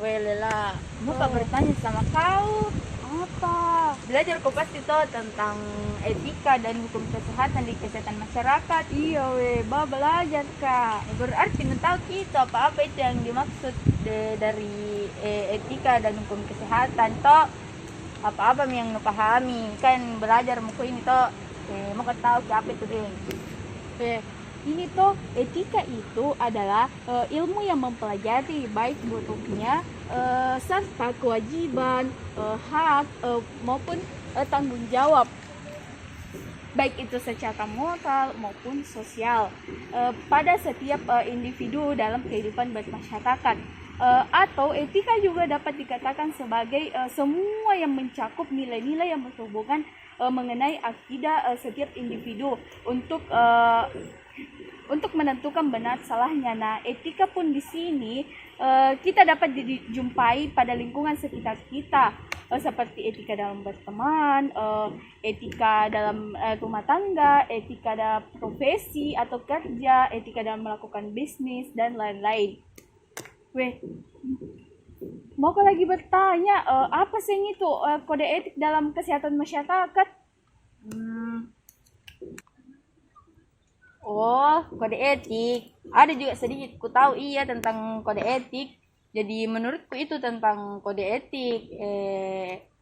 Welela, muka bertanya sama kau. Apa? Belajar kau pasti tahu tentang etika dan hukum kesehatan di kesehatan masyarakat. Iya belajar kak. Berarti tahu kita apa-apa itu yang dimaksud dari etika dan hukum kesehatan toh. Apa-apa yang pahami kan belajar muka ini toh. Mau tahu apa itu deh. Ini tuh etika itu adalah ilmu yang mempelajari baik buruknya serta kewajiban, hak maupun tanggung jawab, baik itu secara moral maupun sosial pada setiap individu dalam kehidupan bermasyarakat. Atau etika juga dapat dikatakan sebagai semua yang mencakup nilai-nilai yang berhubungan mengenai akidah setiap individu untuk menentukan benar salahnya. Nah, etika pun di sini kita dapat dijumpai pada lingkungan sekitar kita, seperti etika dalam berteman, etika dalam rumah tangga, etika dalam profesi atau kerja, etika dalam melakukan bisnis dan lain-lain. Mau lagi bertanya, apa sih itu kode etik dalam kesehatan masyarakat? Oh, kode etik. Ada juga sedikit ku tahu iya tentang kode etik. Jadi menurutku itu tentang kode etik,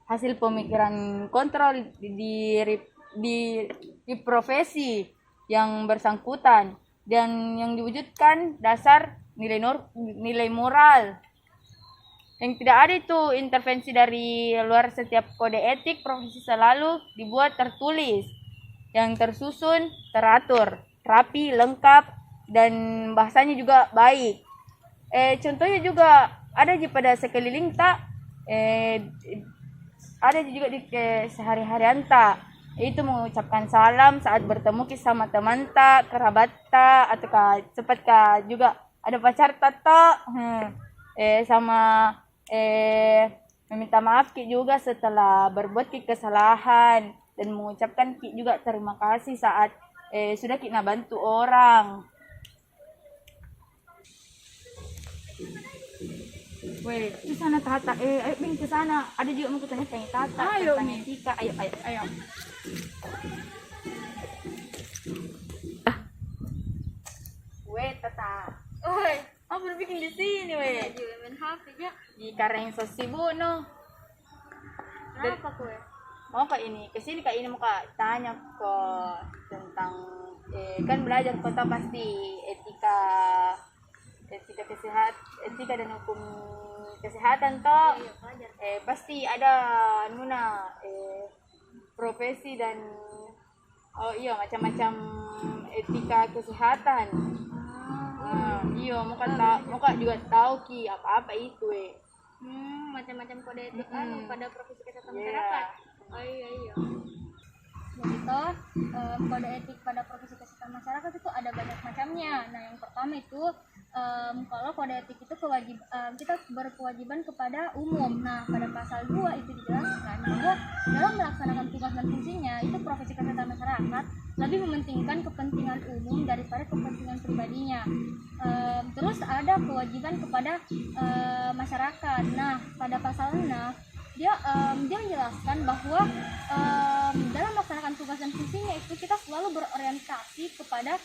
hasil pemikiran kontrol di profesi yang bersangkutan dan yang diwujudkan dasar nilai moral. Yang tidak ada itu intervensi dari luar. Setiap kode etik profesi selalu dibuat tertulis, yang tersusun, teratur, rapi, lengkap, dan bahasanya juga baik. Contohnya juga ada di pada sekeliling tak, ada juga di sehari-harian tak, itu mengucapkan salam saat bertemu sama teman tak, kerabat tak, atau cepat juga ada pacar tak, sama meminta maaf ki juga setelah berbuat ki kesalahan, dan mengucapkan ki juga terima kasih saat sudah ki bantu orang. Ke sana Tata, ayo Bing ke sana. Ada juga mau tanya Tata tentang etika. Ayo. Tata. Apa bikin di sini Juga main HP ya. Di kareng so sibuk no. Kenapa kue? Mau kak ini kesini kak ini mau kak tanya kok tentang kan belajar kota pasti etika dan hukum kesehatan toh. Iya, Pasti ada profesi dan macam-macam etika kesehatan. Iya, muka juga tahu ki apa itu macam-macam kode etik pada profesi kesehatan Yeah. masyarakat. Oh iya. Jadi toh kode etik pada profesi kesehatan masyarakat itu ada banyak macamnya. Nah, yang pertama itu kalau kode etik itu kita berkewajiban kepada umum. Nah, pada pasal 2 itu dijelaskan bahwa dalam melaksanakan tugas dan fungsinya itu profesi kesehatan masyarakat lebih mementingkan kepentingan umum daripada kepentingan pribadinya. Terus ada kewajiban kepada masyarakat. Nah, pada pasal 6 dia menjelaskan bahwa dalam melaksanakan tugas dan fungsinya itu kita selalu berorientasi kepada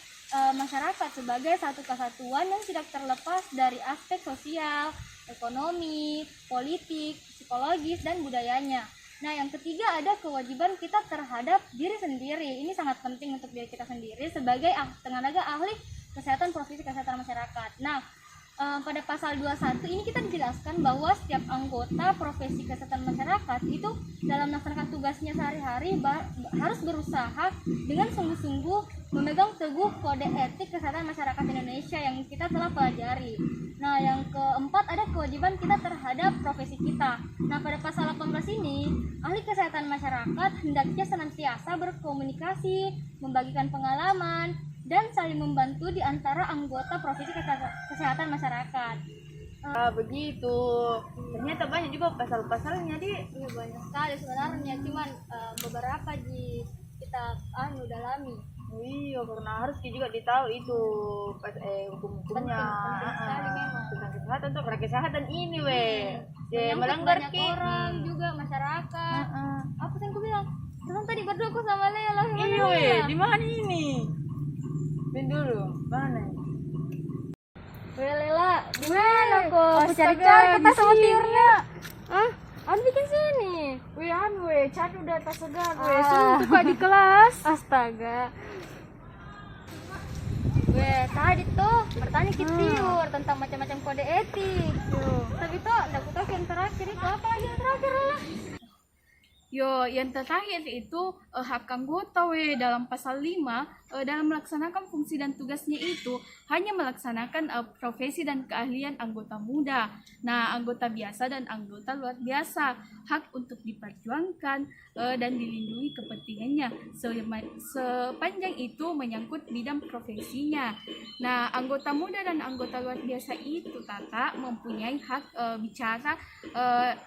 masyarakat sebagai satu kesatuan yang tidak terlepas dari aspek sosial, ekonomi, politik, psikologis, dan budayanya. Nah, yang ketiga ada kewajiban kita terhadap diri sendiri. Ini sangat penting untuk diri kita sendiri sebagai tenaga ahli kesehatan profesi kesehatan masyarakat. Nah, pada pasal 21 ini kita dijelaskan bahwa setiap anggota profesi kesehatan masyarakat itu dalam melaksanakan tugasnya sehari-hari harus berusaha dengan sungguh-sungguh memegang teguh kode etik kesehatan masyarakat Indonesia yang kita telah pelajari. Nah, yang keempat ada kewajiban kita terhadap profesi kita. Nah, pada pasal 18 ini ahli kesehatan masyarakat hendaknya senantiasa berkomunikasi, membagikan pengalaman, dan saling membantu di antara anggota profesi kesehatan masyarakat. Begitu. Ternyata banyak juga pasal-pasalnya Iya, banyak sekali sebenarnya, cuman beberapa kita dalami. Iya, karena harus juga ditahu itu hukum-hukumnya penting sekali memang. tentang kesehatan tuh, karena kesehatan ini Menyangkut melanggar banyak orang juga masyarakat. Apa yang aku bilang? Teman tadi berdua aku sama Lela. Iya, di mana ini? Ben dulu, mana? Lela, di mana kok? Aku Astaga, cari-cari kita sama di sini. tiurnya. Hah? Anu bikin sini. Chat udah tak segan, Suntuk Kak di kelas. Astaga. Tadi tuh bertanya ke tiur tentang macam-macam kode etik. Tapi tuh enggak aku tahu yang terakhir itu apa lagi yang terakhir lah. Yo, yang terakhir itu hak anggota dalam pasal 5 dalam melaksanakan fungsi dan tugasnya itu hanya melaksanakan profesi dan keahlian anggota muda. Nah, anggota biasa dan anggota luar biasa hak untuk diperjuangkan dan dilindungi kepentingannya sepanjang itu menyangkut bidang profesinya. Nah, anggota muda dan anggota luar biasa itu Tata mempunyai hak bicara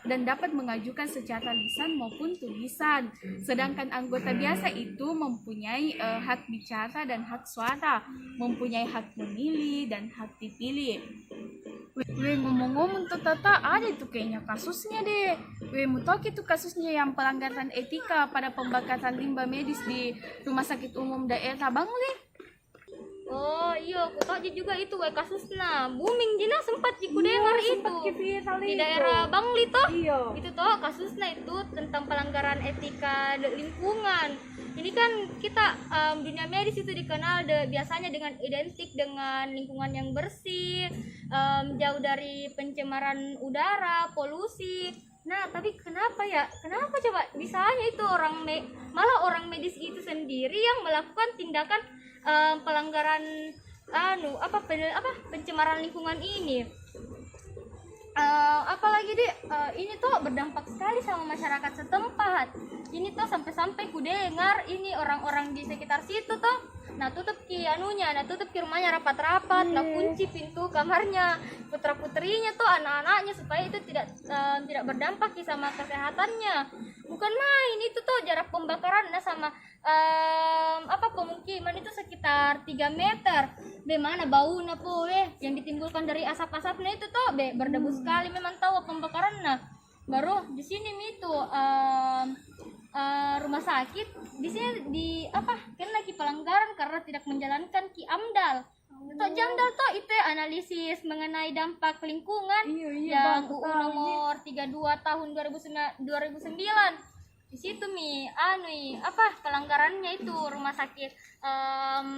dan dapat mengajukan secara lisan maupun tulisan. Sedangkan anggota biasa itu mempunyai hak bicara dan hak suara, mempunyai hak memilih dan hak dipilih. Ngomong-ngomong tuh Tata, ada tuh kayaknya kasusnya deh. Mau tau itu kasusnya yang pelanggaran etika pada pembakaran limbah medis di Rumah Sakit Umum Daerah Bangli. Oh iya, aku tahu juga itu kasusnya booming Jina sempat ku dengar itu di daerah Bangli toh. Iya. Itu toh kasusnya itu tentang pelanggaran etika lingkungan. Ini kan kita dunia medis itu dikenal biasanya dengan identik dengan lingkungan yang bersih, jauh dari pencemaran udara, polusi. Nah, tapi kenapa ya? Kenapa coba bisanya itu malah orang medis itu sendiri yang melakukan tindakan pelanggaran pencemaran lingkungan ini. Apalagi ini tuh berdampak sekali sama masyarakat setempat. Ini tuh sampai-sampai ku dengar ini orang-orang di sekitar situ tuh tutup ki rumahnya rapat-rapat, kunci pintu kamarnya putra-putrinya tuh, anak-anaknya, supaya itu tidak berdampak sama kesehatannya. Bukan main itu tuh jarak pembakaran sama pemukiman itu sekitar 3 meter. Bagaimana baunya yang ditimbulkan dari asap-asapnya itu tuh berdebu sekali memang tahu pembakarannya. Baru di sini itu rumah sakit di sini kena pelanggaran karena tidak menjalankan AMDAL. Jamdal itu analisis mengenai dampak lingkungan yang UU nomor 32 tahun 2009. Di situ pelanggarannya itu rumah sakit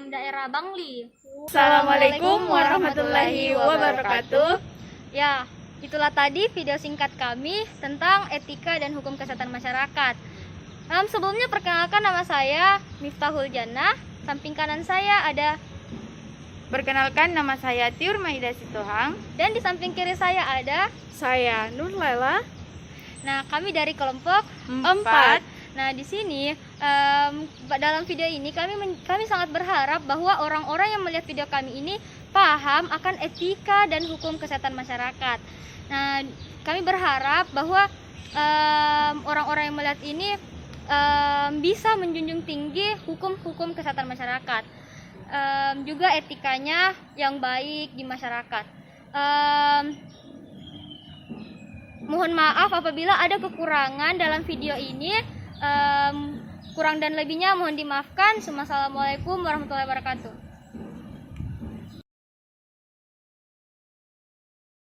daerah Bangli. Assalamualaikum warahmatullahi wabarakatuh. Ya, itulah tadi video singkat kami tentang etika dan hukum kesehatan masyarakat. Sebelumnya perkenalkan, nama saya Miftahul Jannah. Samping kanan saya ada. Perkenalkan, nama saya Tiur Maida Sitohang. Dan di samping kiri saya ada. Saya Nur Lela. Nah, kami dari kelompok 4. Nah, di sini dalam video ini kami sangat berharap bahwa orang-orang yang melihat video kami ini paham akan etika dan hukum kesehatan masyarakat. Nah, kami berharap bahwa orang-orang yang melihat ini bisa menjunjung tinggi hukum-hukum kesehatan masyarakat, juga etikanya yang baik di masyarakat. Mohon maaf apabila ada kekurangan dalam video ini. Kurang dan lebihnya mohon dimaafkan. Assalamualaikum warahmatullahi wabarakatuh.